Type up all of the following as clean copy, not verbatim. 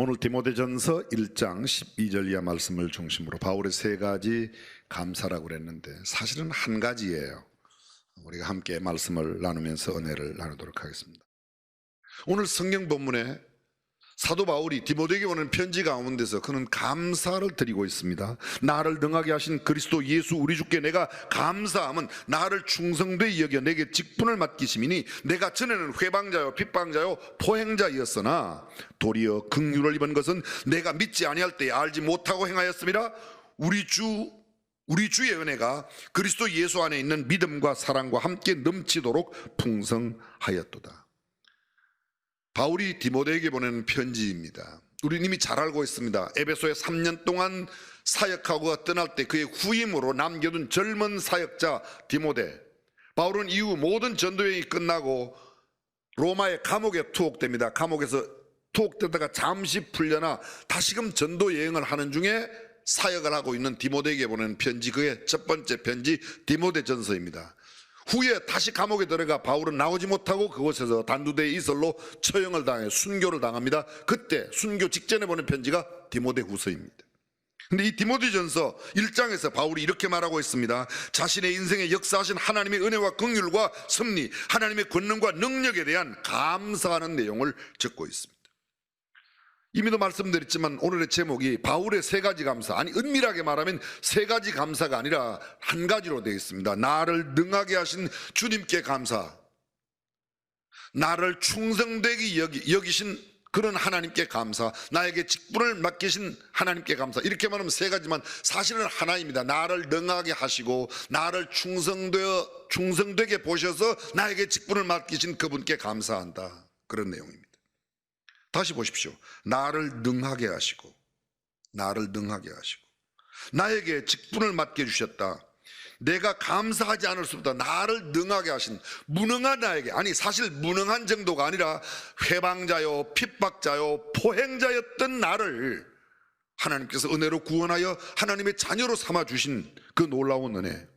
오늘 디모데전서 1장 12절 이하 말씀을 중심으로 바울의 세 가지 감사라고 그랬는데 사실은 한 가지예요. 우리가 함께 말씀을 나누면서 은혜를 나누도록 하겠습니다. 오늘 성경 본문에 사도 바울이 디모데에게 오는 편지 가운데서 그는 감사를 드리고 있습니다. 나를 능하게 하신 그리스도 예수 우리 주께 내가 감사함은 나를 충성되이 여겨 내게 직분을 맡기심이니 내가 전에는 회방자요 핍방자요 포행자였으나 도리어 긍휼을 입은 것은 내가 믿지 아니할 때에 알지 못하고 행하였음이라. 우리 주의 은혜가 그리스도 예수 안에 있는 믿음과 사랑과 함께 넘치도록 풍성하였도다. 바울이 디모데에게 보내는 편지입니다. 우리는 이미 잘 알고 있습니다. 에베소에 3년 동안 사역하고 떠날 때 그의 후임으로 남겨둔 젊은 사역자 디모데. 바울은 이후 모든 전도여행이 끝나고 로마의 감옥에 투옥됩니다. 감옥에서 투옥되다가 잠시 풀려나 다시금 전도여행을 하는 중에 사역을 하고 있는 디모데에게 보내는 편지, 그의 첫 번째 편지 디모데전서입니다. 후에 다시 감옥에 들어가 바울은 나오지 못하고 그곳에서 단두대의 이슬로 처형을 당해 순교를 당합니다. 그때 순교 직전에 보낸 편지가 디모데후서입니다. 근데 이 디모데전서 1장에서 바울이 이렇게 말하고 있습니다. 자신의 인생에 역사하신 하나님의 은혜와 긍휼과 섭리, 하나님의 권능과 능력에 대한 감사하는 내용을 적고 있습니다. 이미도 말씀드렸지만 오늘의 제목이 바울의 세 가지 감사, 아니 은밀하게 말하면 세 가지 감사가 아니라 한 가지로 되어 있습니다. 나를 능하게 하신 주님께 감사, 나를 충성되게 여기신 그런 하나님께 감사, 나에게 직분을 맡기신 하나님께 감사. 이렇게 말하면 세 가지만 사실은 하나입니다. 나를 능하게 하시고 나를 충성되게 보셔서 나에게 직분을 맡기신 그분께 감사한다, 그런 내용입니다. 다시 보십시오. 나를 능하게 하시고 나에게 직분을 맡겨주셨다. 내가 감사하지 않을 수 없다. 나를 능하게 하신, 무능한 나에게, 아니 사실 무능한 정도가 아니라 회방자요 핍박자요 포행자였던 나를 하나님께서 은혜로 구원하여 하나님의 자녀로 삼아주신 그 놀라운 은혜.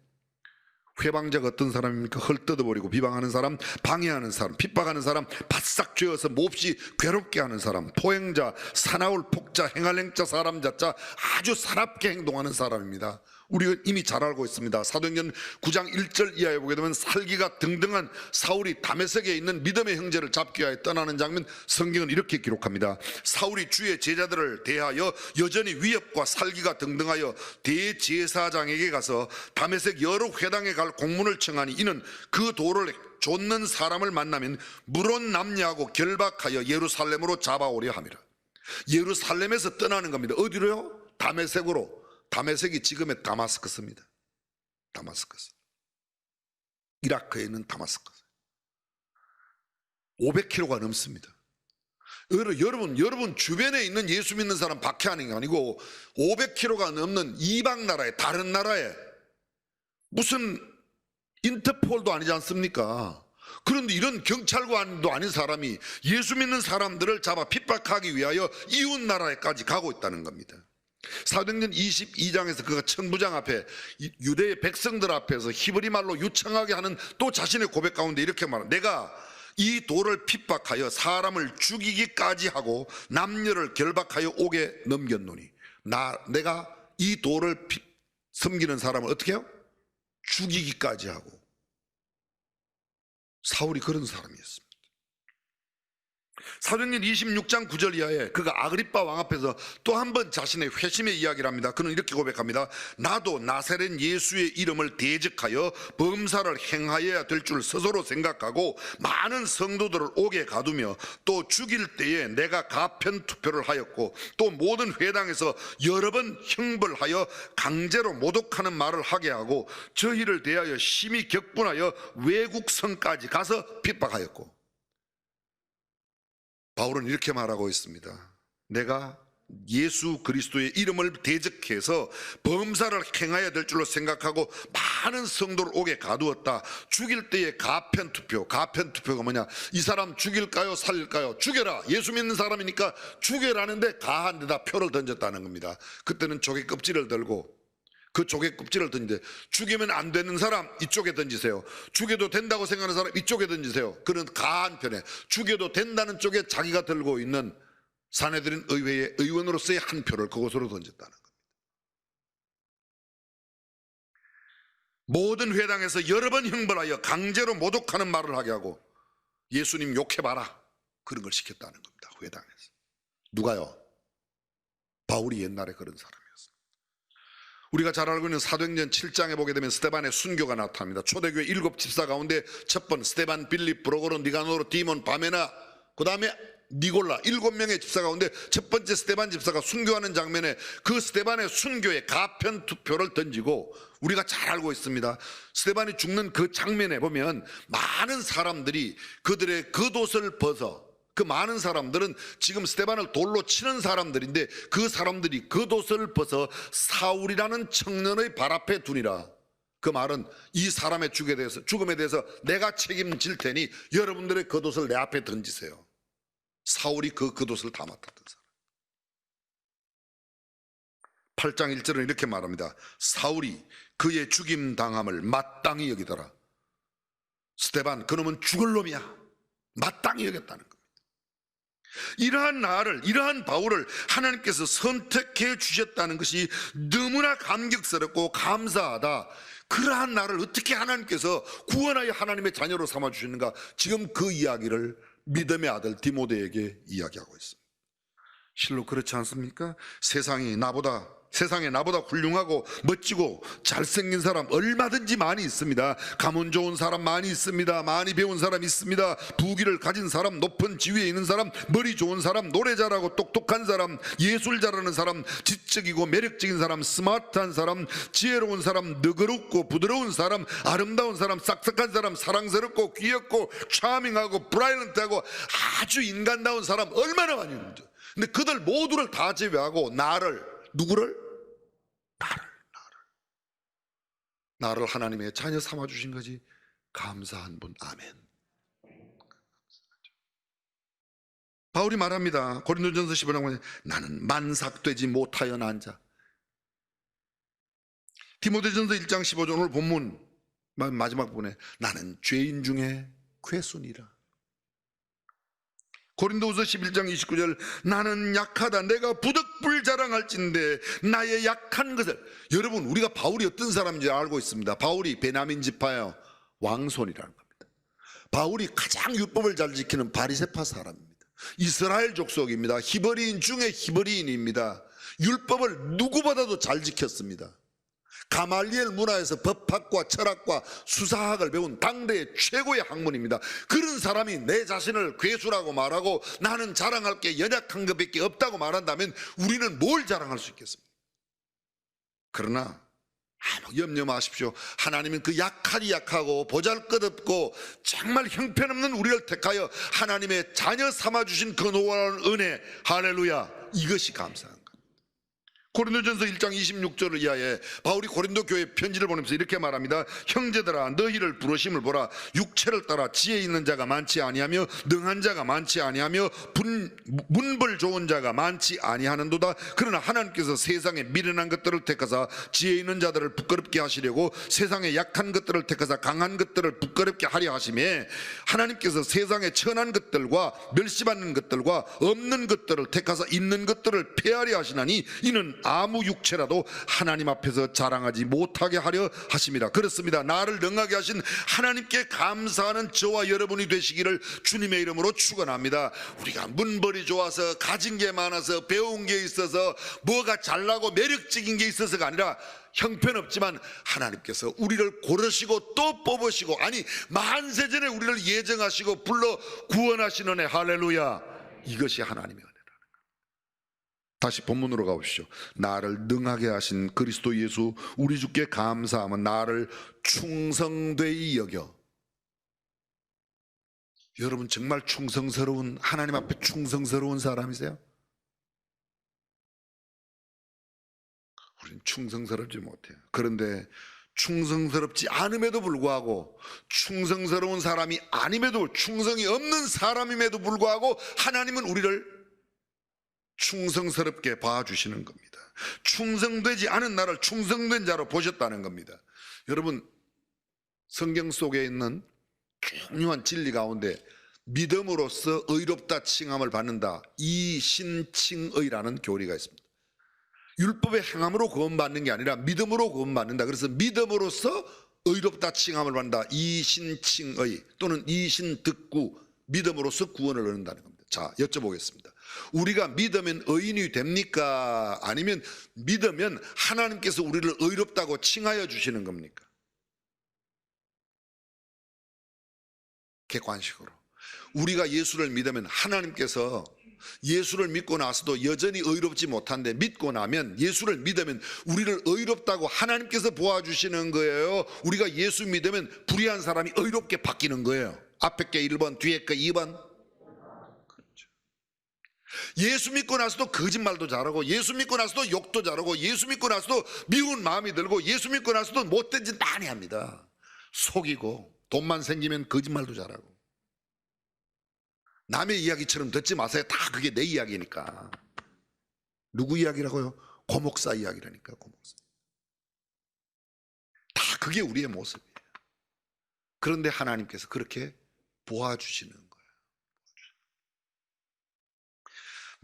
회방자가 어떤 사람입니까? 헐뜯어버리고 비방하는 사람, 방해하는 사람, 핍박하는 사람, 바싹 죄어서 몹시 괴롭게 하는 사람. 포행자, 사나울 폭자, 행할 행자, 사람 자자, 아주 사납게 행동하는 사람입니다. 우리가 이미 잘 알고 있습니다. 사도행전 9장 1절 이하에 보게 되면 살기가 등등한 사울이 다메섹에 있는 믿음의 형제를 잡기 위하여 떠나는 장면, 성경은 이렇게 기록합니다. 사울이 주의 제자들을 대하여 여전히 위협과 살기가 등등하여 대제사장에게 가서 다메섹 여러 회당에 갈 공문을 청하니 이는 그 도를 좇는 사람을 만나면 물론 남녀하고 결박하여 예루살렘으로 잡아오려 함이라. 예루살렘에서 떠나는 겁니다. 어디로요? 다메섹으로. 다메섹이 지금의 다마스커스입니다. 다마스커스. 이라크에 있는 다마스커스. 500km가 넘습니다. 여러분 주변에 있는 예수 믿는 사람 박해하는 게 아니고 500km가 넘는 이방 나라에, 다른 나라에, 무슨 인터폴도 아니지 않습니까? 그런데 이런 경찰관도 아닌 사람이 예수 믿는 사람들을 잡아 핍박하기 위하여 이웃 나라에까지 가고 있다는 겁니다. 사도행전 22장에서 그가 천부장 앞에, 유대의 백성들 앞에서 히브리 말로 유창하게 하는 또 자신의 고백 가운데 이렇게 말합니다. 내가 이 돌을 핍박하여 사람을 죽이기까지 하고 남녀를 결박하여 옥에 넘겼노니, 내가 이 돌을 섬기는 사람을 어떻게 해요? 죽이기까지 하고. 사울이 그런 사람이었습니다. 사도행전 26장 9절 이하에 그가 아그리빠 왕 앞에서 또 한 번 자신의 회심의 이야기를 합니다. 그는 이렇게 고백합니다. 나도 나사렛 예수의 이름을 대적하여 범사를 행하여야 될 줄 스스로 생각하고 많은 성도들을 옥에 가두며 또 죽일 때에 내가 가편 투표를 하였고 또 모든 회당에서 여러 번 형벌하여 강제로 모독하는 말을 하게 하고 저희를 대하여 심히 격분하여 외국 성까지 가서 핍박하였고. 바울은 이렇게 말하고 있습니다. 내가 예수 그리스도의 이름을 대적해서 범사를 행해야 될 줄로 생각하고 많은 성도를 옥에 가두었다. 죽일 때의 가편투표가 뭐냐? 이 사람 죽일까요? 살릴까요? 죽여라. 예수 믿는 사람이니까 죽여라는데 가한 데다 표를 던졌다는 겁니다. 그때는 조개 껍질을 들고 그 조개 껍질을 던지는데, 죽이면 안 되는 사람 이쪽에 던지세요. 죽여도 된다고 생각하는 사람 이쪽에 던지세요. 그는 가한 편에, 죽여도 된다는 쪽에 자기가 들고 있는 사내들인 의회의 의원으로서의 한 표를 그곳으로 던졌다는 겁니다. 모든 회당에서 여러 번 형벌하여 강제로 모독하는 말을 하게 하고 예수님 욕해봐라, 그런 걸 시켰다는 겁니다. 회당에서. 누가요? 바울이 옛날에 그런 사람이었습니다. 우리가 잘 알고 있는 사도행전 7장에 보게 되면 스데반의 순교가 나타납니다. 초대교회 7 집사 가운데 첫 번 스데반, 빌립, 프로고로, 니가노로, 디몬, 바메나, 그 다음에 니골라, 7명의 집사 가운데 첫 번째 스데반 집사가 순교하는 장면에 그 스데반의 순교에 가편 투표를 던지고, 우리가 잘 알고 있습니다. 스데반이 죽는 그 장면에 보면 많은 사람들이 그들의 겉옷을 벗어, 그 많은 사람들은 지금 스데반을 돌로 치는 사람들인데 그 사람들이 겉옷을 벗어 사울이라는 청년의 발 앞에 두니라. 그 말은 이 사람의 죽음에 대해서 내가 책임질 테니 여러분들의 겉옷을 내 앞에 던지세요. 사울이 그 겉옷을 다 맡았던 사람. 8장 1절은 이렇게 말합니다. 사울이 그의 죽임 당함을 마땅히 여기더라. 스데반, 그놈은 죽을 놈이야. 마땅히 여겼다는 겁니다. 이러한 나를, 이러한 바울을 하나님께서 선택해 주셨다는 것이 너무나 감격스럽고 감사하다. 그러한 나를 어떻게 하나님께서 구원하여 하나님의 자녀로 삼아 주시는가? 지금 그 이야기를 믿음의 아들 디모데에게 이야기하고 있습니다. 실로 그렇지 않습니까? 세상에 나보다 훌륭하고 멋지고 잘생긴 사람 얼마든지 많이 있습니다. 가문 좋은 사람 많이 있습니다. 많이 배운 사람 있습니다. 부귀를 가진 사람, 높은 지위에 있는 사람, 머리 좋은 사람, 노래 잘하고 똑똑한 사람, 예술 잘하는 사람, 지적이고 매력적인 사람, 스마트한 사람, 지혜로운 사람, 너그럽고 부드러운 사람, 아름다운 사람, 싹싹한 사람, 사랑스럽고 귀엽고 차밍하고 브라이런트하고 아주 인간다운 사람 얼마나 많이 있는지. 근데 그들 모두를 다 제외하고 누구를? 나를 하나님의 자녀 삼아 주신 거지. 감사한 분. 아멘. 바울이 말합니다. 고린도전서 15장 보면 나는 만삭되지 못하여 난 자. 디모데전서 1장 15절 오늘 본문 마지막 부분에 나는 죄인 중에 괴순이라. 고린도후서 11장 29절 나는 약하다 내가 부득불 자랑할진대 나의 약한 것을. 여러분, 우리가 바울이 어떤 사람인지 알고 있습니다. 바울이 베냐민 지파의 왕손이라는 겁니다. 바울이 가장 율법을 잘 지키는 바리새파 사람입니다. 이스라엘 족속입니다. 히브리인 중에 히브리인입니다. 율법을 누구보다도 잘 지켰습니다. 가말리엘 문화에서 법학과 철학과 수사학을 배운 당대의 최고의 학문입니다. 그런 사람이 내 자신을 괴수라고 말하고 나는 자랑할 게 연약한 것밖에 없다고 말한다면 우리는 뭘 자랑할 수 있겠습니까? 그러나 염려 마십시오. 하나님은 그 약하고 보잘것없고 정말 형편없는 우리를 택하여 하나님의 자녀 삼아주신 그 놀라운 은혜, 할렐루야, 이것이 감사한 것. 고린도전서 1장 26절을 이하에 바울이 고린도 교회에 편지를 보내면서 이렇게 말합니다. 형제들아 너희를 부르심을 보라. 육체를 따라 지혜 있는 자가 많지 아니하며 능한 자가 많지 아니하며 문벌 좋은 자가 많지 아니하는도다. 그러나 하나님께서 세상에 미련한 것들을 택하사 지혜 있는 자들을 부끄럽게 하시려고 세상에 약한 것들을 택하사 강한 것들을 부끄럽게 하려 하심에 하나님께서 세상에 천한 것들과 멸시받는 것들과 없는 것들을 택하사 있는 것들을 폐하려 하시나니 이는 아무 육체라도 하나님 앞에서 자랑하지 못하게 하려 하심이라. 그렇습니다. 나를 능하게 하신 하나님께 감사하는 저와 여러분이 되시기를 주님의 이름으로 축원합니다. 우리가 문벌이 좋아서 가진 게 많아서 배운 게 있어서 뭐가 잘나고 매력적인 게 있어서가 아니라 형편없지만 하나님께서 우리를 고르시고 또 뽑으시고 아니 만세전에 우리를 예정하시고 불러 구원하신 은혜, 할렐루야, 이것이 하나님의 은혜라는 것. 다시 본문으로 가보시죠. 나를 능하게 하신 그리스도 예수 우리 주께 감사하면 나를 충성되이 여겨. 여러분 정말 충성스러운, 하나님 앞에 충성스러운 사람이세요? 우리는 충성스럽지 못해요. 그런데 충성스럽지 않음에도 불구하고, 충성스러운 사람이 아님에도, 충성이 없는 사람임에도 불구하고 하나님은 우리를 충성스럽게 봐주시는 겁니다. 충성되지 않은 나를 충성된 자로 보셨다는 겁니다. 여러분 성경 속에 있는 중요한 진리 가운데 믿음으로써 의롭다 칭함을 받는다. 이신칭의라는 교리가 있습니다. 율법의 행함으로 구원받는 게 아니라 믿음으로 구원받는다. 그래서 믿음으로써 의롭다 칭함을 받는다. 이신칭의 또는 이신득구, 믿음으로써 구원을 얻는다는 겁니다. 자, 여쭤보겠습니다. 우리가 믿으면 의인이 됩니까? 아니면 믿으면 하나님께서 우리를 의롭다고 칭하여 주시는 겁니까? 객관식으로 우리가 예수를 믿으면 하나님께서 예수를 믿고 나서도 여전히 의롭지 못한데 믿고 나면, 예수를 믿으면 우리를 의롭다고 하나님께서 보아주시는 거예요? 우리가 예수 믿으면 불의한 사람이 의롭게 바뀌는 거예요? 앞에 게 1번, 뒤에 게 2번. 그렇죠. 예수 믿고 나서도 거짓말도 잘하고, 예수 믿고 나서도 욕도 잘하고, 예수 믿고 나서도 미운 마음이 들고, 예수 믿고 나서도 못된 짓 많이 합니다. 속이고, 돈만 생기면 거짓말도 잘하고. 남의 이야기처럼 듣지 마세요. 다 그게 내 이야기니까. 누구 이야기라고요? 고목사 이야기라니까. 고목사. 다 그게 우리의 모습이에요. 그런데 하나님께서 그렇게 보아주시는 거예요.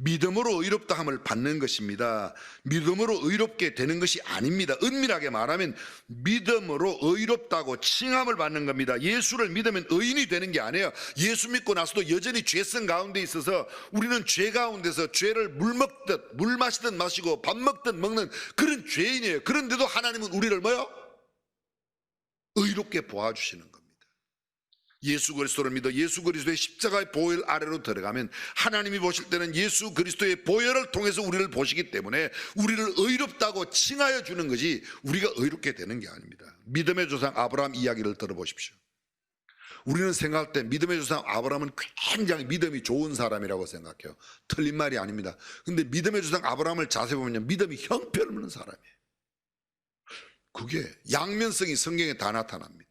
믿음으로 의롭다 함을 받는 것입니다. 믿음으로 의롭게 되는 것이 아닙니다. 은밀하게 말하면 믿음으로 의롭다고 칭함을 받는 겁니다. 예수를 믿으면 의인이 되는 게 아니에요. 예수 믿고 나서도 여전히 죄성 가운데 있어서 우리는 죄 가운데서 죄를 물 먹듯, 물 마시듯 마시고 밥 먹듯 먹는 그런 죄인이에요. 그런데도 하나님은 우리를 뭐요? 의롭게 보아주시는 겁니다. 예수 그리스도를 믿어 예수 그리스도의 십자가의 보혈 아래로 들어가면 하나님이 보실 때는 예수 그리스도의 보혈을 통해서 우리를 보시기 때문에 우리를 의롭다고 칭하여 주는 것이 우리가 의롭게 되는 게 아닙니다. 믿음의 조상 아브라함 이야기를 들어보십시오. 우리는 생각할 때 믿음의 조상 아브라함은 굉장히 믿음이 좋은 사람이라고 생각해요. 틀린 말이 아닙니다. 근데 믿음의 조상 아브라함을 자세히 보면 믿음이 형편없는 사람이에요. 그게 양면성이 성경에 다 나타납니다.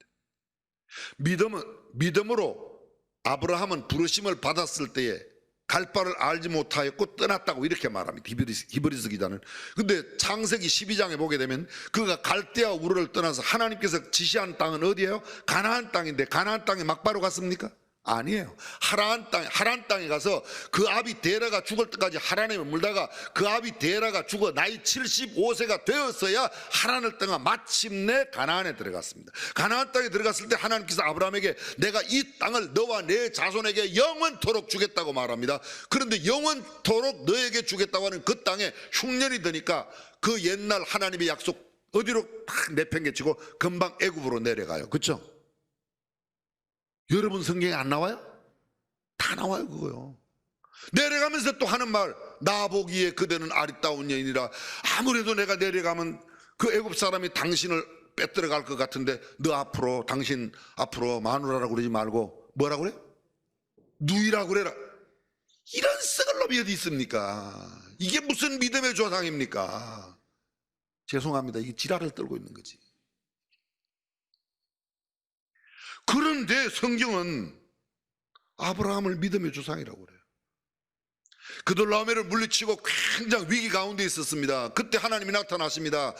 믿음으로 아브라함은 부르심을 받았을 때에 갈 바를 알지 못하였고 떠났다고 이렇게 말합니다. 히브리서 기자는. 근데 창세기 12장에 보게 되면 그가 갈대아 우르를 떠나서 하나님께서 지시한 땅은 어디예요? 가나안 땅인데 가나안 땅에 막바로 갔습니까? 아니에요. 하란 땅에 가서 그 아비 데라가 죽을 때까지 하란에 머물다가 그 아비 데라가 죽어 나이 75세가 되었어야 하란을 떠나 마침내 가나안에 들어갔습니다. 가나안 땅에 들어갔을 때 하나님께서 아브라함에게 내가 이 땅을 너와 내 자손에게 영원토록 주겠다고 말합니다. 그런데 영원토록 너에게 주겠다고 하는 그 땅에 흉년이 드니까 그 옛날 하나님의 약속 어디로 탁 내팽개치고 금방 애굽으로 내려가요. 그렇죠? 여러분 성경에 안 나와요? 다 나와요. 그거요. 내려가면서 또 하는 말, 나보기에 그대는 아리따운 여인이라. 아무래도 내가 내려가면 그 애굽 사람이 당신을 빼들어 갈 것 같은데 당신 앞으로 마누라라고 그러지 말고 뭐라고 그래? 누이라고 그래라. 이런 썩을 놈이 어디 있습니까? 이게 무슨 믿음의 조상입니까? 죄송합니다. 이게 지랄을 떨고 있는 거지. 그런데 성경은 아브라함을 믿음의 조상이라고 그래요. 그돌라오메를 물리치고 굉장히 위기 가운데 있었습니다. 그때 하나님이 나타나십니다.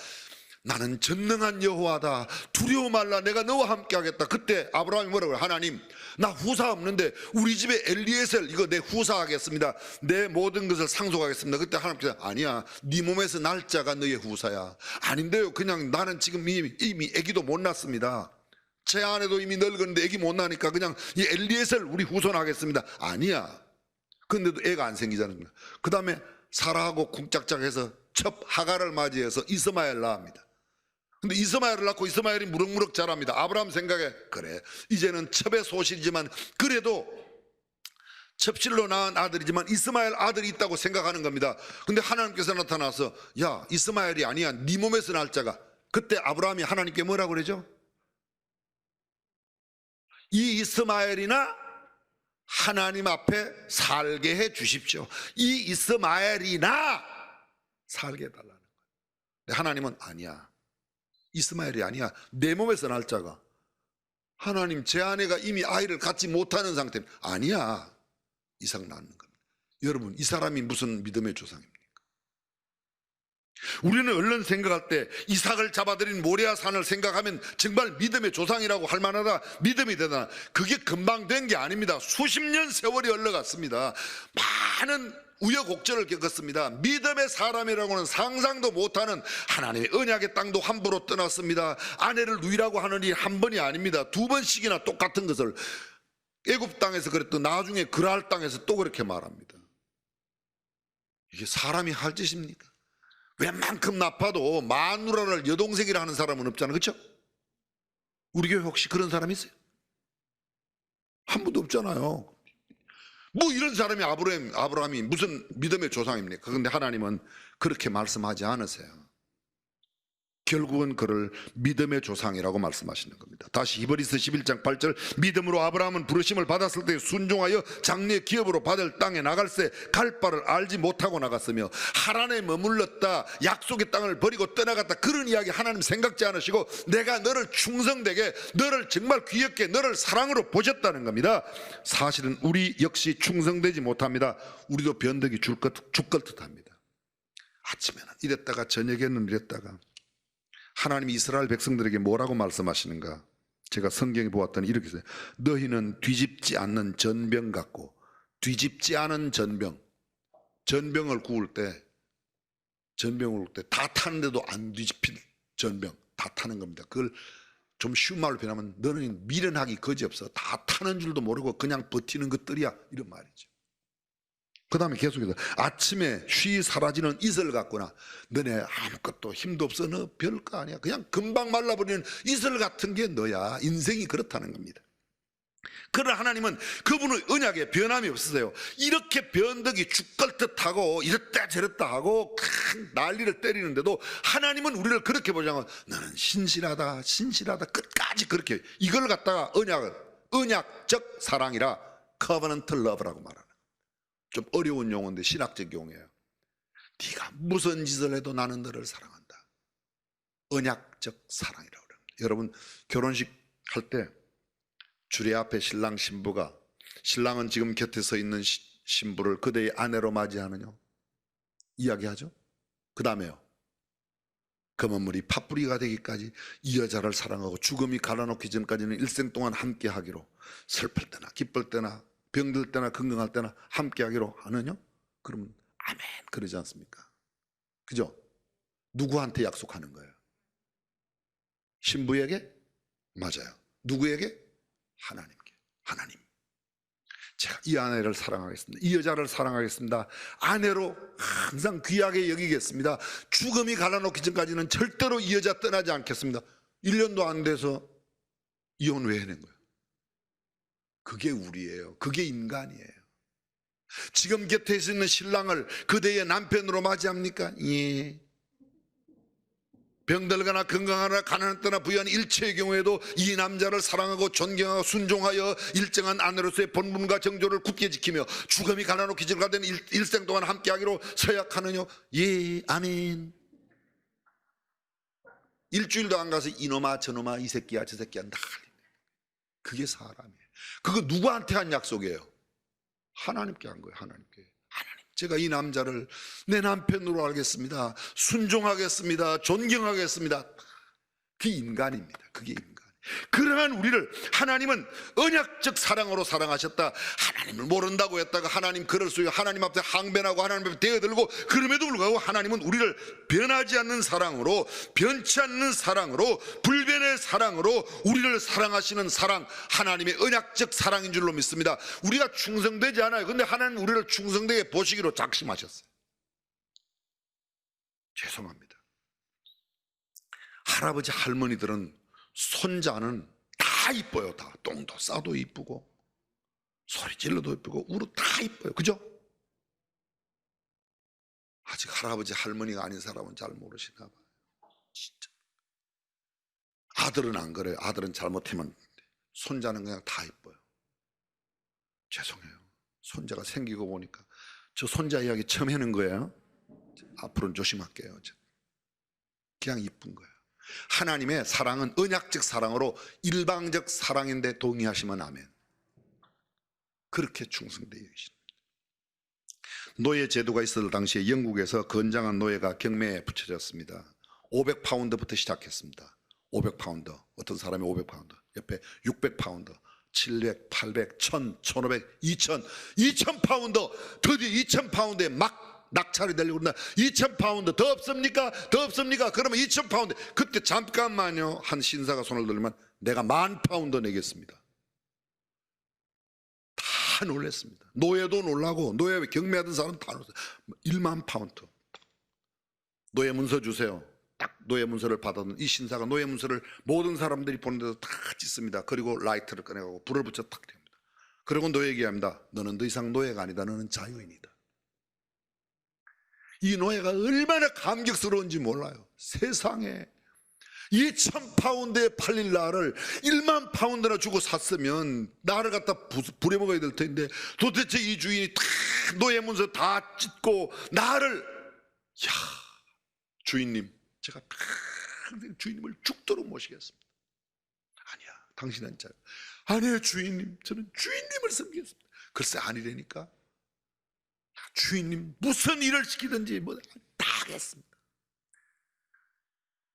나는 전능한 여호와다. 두려워 말라. 내가 너와 함께 하겠다. 그때 아브라함이 뭐라고 그래요? 하나님, 나 후사 없는데 우리 집에 엘리에셀 이거 내 후사하겠습니다. 내 모든 것을 상속하겠습니다. 그때 하나님께서 아니야. 네 몸에서 날짜가 너의 후사야. 아닌데요. 그냥 나는 지금 이미 아기도 못 낳습니다. 제 아내도 이미 늙었는데 애기 못 나니까 그냥 이 엘리에셀 우리 후손하겠습니다. 아니야. 근데도 애가 안 생기잖아요. 그 다음에 사라하고 쿵짝짝해서 첩 하갈을 맞이해서 이스마엘 낳습니다. 근데 이스마엘을 낳고 이스마엘이 무럭무럭 자랍니다. 아브라함 생각에 그래 이제는 첩의 소실이지만 그래도 첩실로 낳은 아들이지만 이스마엘 아들이 있다고 생각하는 겁니다. 근데 하나님께서 나타나서 야 이스마엘이 아니야. 네 몸에서 날짜가. 그때 아브라함이 하나님께 뭐라고 그러죠? 이 이스마엘이나 하나님 앞에 살게 해 주십시오. 이 이스마엘이나 살게 해달라는 거예요. 하나님은 아니야. 이스마엘이 아니야. 내 몸에서 날짜가. 하나님 제 아내가 이미 아이를 갖지 못하는 상태는 아니야. 이삭 낳는 겁니다. 여러분 이 사람이 무슨 믿음의 조상입니까? 우리는 얼른 생각할 때 이삭을 잡아들인 모리아 산을 생각하면 정말 믿음의 조상이라고 할 만하다, 믿음이 되다. 그게 금방 된 게 아닙니다. 수십 년 세월이 흘러갔습니다. 많은 우여곡절을 겪었습니다. 믿음의 사람이라고는 상상도 못하는 하나님의 언약의 땅도 함부로 떠났습니다. 아내를 누이라고 하는 일이 한 번이 아닙니다. 두 번씩이나 똑같은 것을 애굽 땅에서 그랬던 나중에 그랄 땅에서 또 그렇게 말합니다. 이게 사람이 할 짓입니까? 웬만큼 나빠도 마누라를 여동생이라 하는 사람은 없잖아요. 그렇죠? 우리 교회 혹시 그런 사람 있어요? 한 분도 없잖아요. 뭐 이런 사람이 아브라함이 무슨 믿음의 조상입니까? 그런데 하나님은 그렇게 말씀하지 않으세요. 결국은 그를 믿음의 조상이라고 말씀하시는 겁니다. 다시 히브리서 11장 8절, 믿음으로 아브라함은 부르심을 받았을 때 순종하여 장래 기업으로 받을 땅에 나갈새 갈 바를 알지 못하고 나갔으며, 하란에 머물렀다, 약속의 땅을 버리고 떠나갔다, 그런 이야기 하나님 생각지 않으시고 내가 너를 충성되게, 너를 정말 귀엽게, 너를 사랑으로 보셨다는 겁니다. 사실은 우리 역시 충성되지 못합니다. 우리도 변덕이 죽을 듯합니다. 아침에는 이랬다가 저녁에는 이랬다가. 하나님이 이스라엘 백성들에게 뭐라고 말씀하시는가? 제가 성경에 보았더니 이렇게 써요. 너희는 뒤집지 않는 전병 같고, 뒤집지 않은 전병. 전병을 구울 때 다 타는데도 안 뒤집힌 전병, 다 타는 겁니다. 그걸 좀 쉬운 말로 표현하면 너는 미련하기 거지없어. 다 타는 줄도 모르고 그냥 버티는 것들이야, 이런 말이죠. 그 다음에 계속해서 아침에 쉬 사라지는 이슬 같구나. 너네 아무것도 힘도 없어. 너 별거 아니야. 그냥 금방 말라버리는 이슬 같은 게 너야. 인생이 그렇다는 겁니다. 그러나 하나님은 그분의 언약에 변함이 없으세요. 이렇게 변덕이 죽을 듯하고 이랬다 저랬다 하고 큰 난리를 때리는데도 하나님은 우리를 그렇게 보자면 너는 신실하다 끝까지 그렇게, 이걸 갖다가 언약적 사랑이라 covenant love라고 말하는, 좀 어려운 용어인데 신학적 용어예요. 네가 무슨 짓을 해도 나는 너를 사랑한다. 언약적 사랑이라고 합니다. 여러분, 결혼식 할 때 주례 앞에 신랑 신부가, 신랑은 지금 곁에 서 있는 신부를 그대의 아내로 맞이하느냐 이야기하죠. 그 다음에요, 검은물이 팥뿌리가 되기까지 이 여자를 사랑하고 죽음이 갈아놓기 전까지는 일생 동안 함께 하기로, 슬플 때나 기쁠 때나 병들 때나 건강할 때나 함께 하기로 하느냐? 그러면 아멘 그러지 않습니까? 그죠? 누구한테 약속하는 거예요? 신부에게? 맞아요. 누구에게? 하나님께. 하나님, 제가 이 아내를 사랑하겠습니다. 이 여자를 사랑하겠습니다. 아내로 항상 귀하게 여기겠습니다. 죽음이 갈아놓기 전까지는 절대로 이 여자 떠나지 않겠습니다. 1년도 안 돼서 이혼 왜 해낸 거예요? 그게 우리예요. 그게 인간이에요. 지금 곁에 있는 신랑을 그대의 남편으로 맞이합니까? 예. 병들거나 건강하거나 가난하거나 부유한 일체의 경우에도 이 남자를 사랑하고 존경하고 순종하여 일정한 아내로서의 본분과 정조를 굳게 지키며 죽음이 갈아놓기 전까지는 일생 동안 함께하기로 서약하느냐? 예, 아멘. 일주일도 안 가서 이놈아 저놈아 이 새끼야 저 새끼야 다 그게 사람이에요. 그거 누구한테 한 약속이에요? 하나님께 한 거예요. 하나님께. 하나님, 제가 이 남자를 내 남편으로 알겠습니다. 순종하겠습니다. 존경하겠습니다. 그게 인간입니다. 그게 인간. 그러한 우리를 하나님은 언약적 사랑으로 사랑하셨다. 하나님을 모른다고 했다가 하나님 그럴 수 있고 하나님 앞에 항변하고 하나님 앞에 대어들고, 그럼에도 불구하고 하나님은 우리를 변하지 않는 사랑으로, 변치 않는 사랑으로, 불변의 사랑으로 우리를 사랑하시는 사랑, 하나님의 언약적 사랑인 줄로 믿습니다. 우리가 충성되지 않아요. 근데 하나님 우리를 충성되게 보시기로 작심하셨어요. 죄송합니다. 할아버지 할머니들은 손자는 다 이뻐요. 다 똥도 싸도 이쁘고 소리 질러도 이쁘고 울어 다 이뻐요. 그죠? 아직 할아버지 할머니가 아닌 사람은 잘 모르시나 봐요. 진짜. 아들은 안 그래요. 아들은 잘못하면 손자는 그냥 다 이뻐요. 죄송해요. 손자가 생기고 보니까 저 손자 이야기 처음 하는 거예요. 앞으로는 조심할게요. 그냥 이쁜 거예요. 하나님의 사랑은 언약적 사랑으로 일방적 사랑인데 동의하시면 아멘. 그렇게 충성되어 계십니다. 노예 제도가 있었을 당시에 영국에서 건장한 노예가 경매에 붙여졌습니다. 500파운드부터 시작했습니다. 500파운드. 어떤 사람이 500파운드, 옆에 600파운드, 700, 800, 1000, 1500, 2000, 2000파운드. 드디어 2000파운드에 막 낙찰이 되려고 그런다. 2000파운드 더 없습니까? 더 없습니까? 그러면 2000파운드. 그때 잠깐만요, 한 신사가 손을 들면 내가 10,000파운드 내겠습니다. 다 놀랐습니다. 노예도 놀라고, 노예 경매하던 사람 다 놀랐어요. 10,000파운드. 노예 문서 주세요. 딱 노예 문서를 받았는 이 신사가 노예 문서를 모든 사람들이 보는 데서 다 찍습니다. 그리고 라이터를 꺼내고 불을 붙여 탁 됩니다. 그리고 노예에게 합니다. 너는 더 이상 노예가 아니다. 너는 자유인이다. 이 노예가 얼마나 감격스러운지 몰라요. 세상에 2,000파운드에 팔릴 나를 10,000파운드나 주고 샀으면 나를 갖다 불에 먹어야 될 텐데, 도대체 이 주인이 다 노예 문서 다 찢고 나를, 야, 주인님, 제가 평생 주인님을 죽도록 모시겠습니다. 아니야, 당신은 자유. 아니에요, 주인님, 저는 주인님을 섬기겠습니다. 글쎄 아니라니까. 주인님 무슨 일을 시키든지 뭐 다 하겠습니다.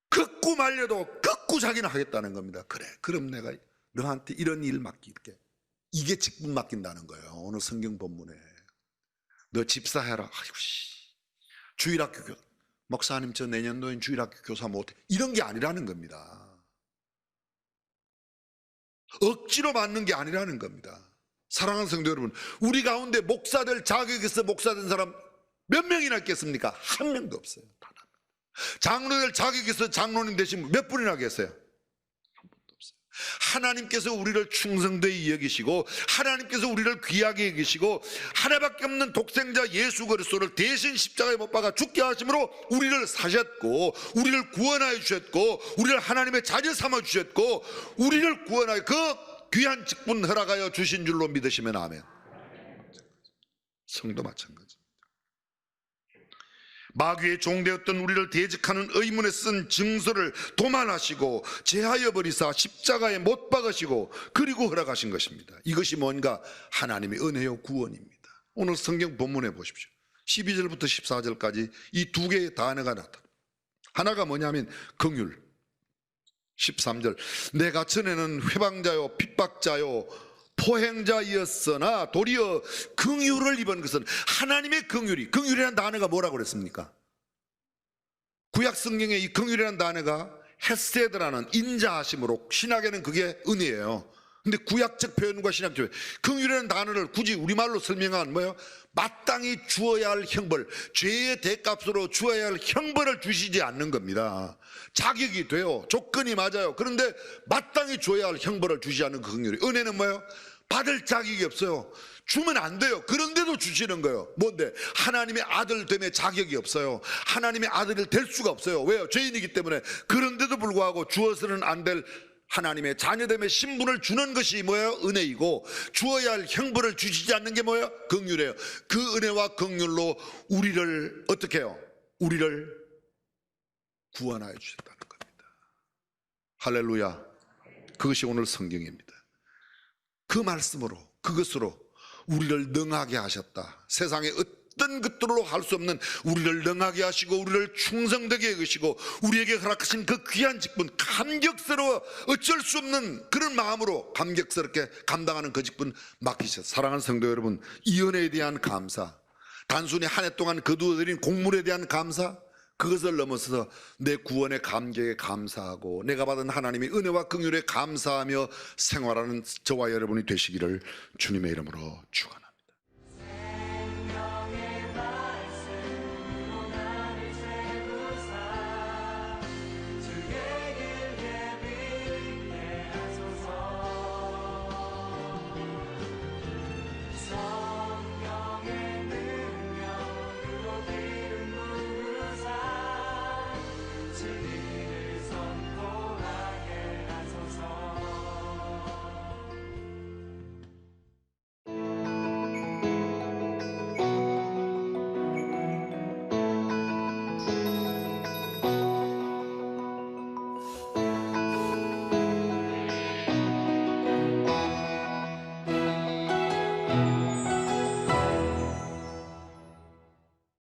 긋고 말려도 긋고 자기는 하겠다는 겁니다. 그래, 그럼 내가 너한테 이런 일 맡길게. 이게 직분 맡긴다는 거예요. 오늘 성경 본문에 너 집사해라. 아이고 씨, 주일학교 교사, 목사님 저 내년도엔 주일학교 교사 못해, 이런 게 아니라는 겁니다. 억지로 받는 게 아니라는 겁니다. 사랑하는 성도 여러분, 우리 가운데 목사 될 자격이 있어 목사 된 사람 몇 명이나 있겠습니까? 한 명도 없어요. 단 한 명. 장로 될 자격이 있어 장로님 되신 분 몇 분이나 계세요? 한 분도 없어요. 하나님께서 우리를 충성되이 여기시고, 하나님께서 우리를 귀하게 여기시고, 하나밖에 없는 독생자 예수 그리스도를 대신 십자가에 못 박아 죽게 하심으로 우리를 사셨고, 우리를 구원하여 주셨고, 우리를 하나님의 자녀 삼아 주셨고, 우리를 구원하여 그 귀한 직분 허락하여 주신 줄로 믿으시면 아멘. 성도 마찬가지. 마귀의 종되었던 우리를 대적하는 의문에 쓴 증서를 도만하시고 제하여 버리사 십자가에 못 박으시고 그리고 허락하신 것입니다. 이것이 뭔가? 하나님의 은혜요 구원입니다. 오늘 성경 본문에 보십시오. 12절부터 14절까지 이 두 개의 단어가 나타납니다. 하나가 뭐냐면 긍휼. 13절, 내가 전에는 회방자요 핍박자요 포행자이었으나 도리어 긍휼을 입은 것은 하나님의 긍휼이. 긍휼이라는 단어가 뭐라고 그랬습니까? 구약 성경에 이 긍휼이라는 단어가 헤세드라는 인자하심으로, 신약에는 그게 은혜예요. 근데 구약적 표현과 신약적 표현, 긍휼이라는 단어를 굳이 우리말로 설명한 뭐예요? 마땅히 주어야 할 형벌, 죄의 대값으로 주어야 할 형벌을 주시지 않는 겁니다. 자격이 돼요. 조건이 맞아요. 그런데 마땅히 줘야 할 형벌을 주지 않는 그 긍휼이. 은혜는 뭐예요? 받을 자격이 없어요. 주면 안 돼요. 그런데도 주시는 거예요. 뭔데? 하나님의 아들 됨의 자격이 없어요. 하나님의 아들이 될 수가 없어요. 왜요? 죄인이기 때문에. 그런데도 불구하고 주어서는 안 될 하나님의 자녀됨의 신분을 주는 것이 뭐예요? 은혜이고, 주어야 할 형벌을 주시지 않는 게 뭐예요? 긍휼이에요. 그 은혜와 긍휼로 우리를 어떻게 해요? 우리를 구원하여 주셨다는 겁니다. 할렐루야. 그것이 오늘 성경입니다. 그 말씀으로, 그것으로 우리를 능하게 하셨다. 세상에 어떤 것들로 할 수 없는 우리를 능하게 하시고, 우리를 충성되게 여기시고, 우리에게 허락하신 그 귀한 직분, 감격스러워 어쩔 수 없는 그런 마음으로 감격스럽게 감당하는 그 직분 맡기셨어요. 사랑하는 성도 여러분, 이 은혜에 대한 감사, 단순히 한 해 동안 거두어들인 공물에 대한 감사, 그것을 넘어서서 내 구원의 감격에 감사하고 내가 받은 하나님의 은혜와 긍휼에 감사하며 생활하는 저와 여러분이 되시기를 주님의 이름으로 축원합니다.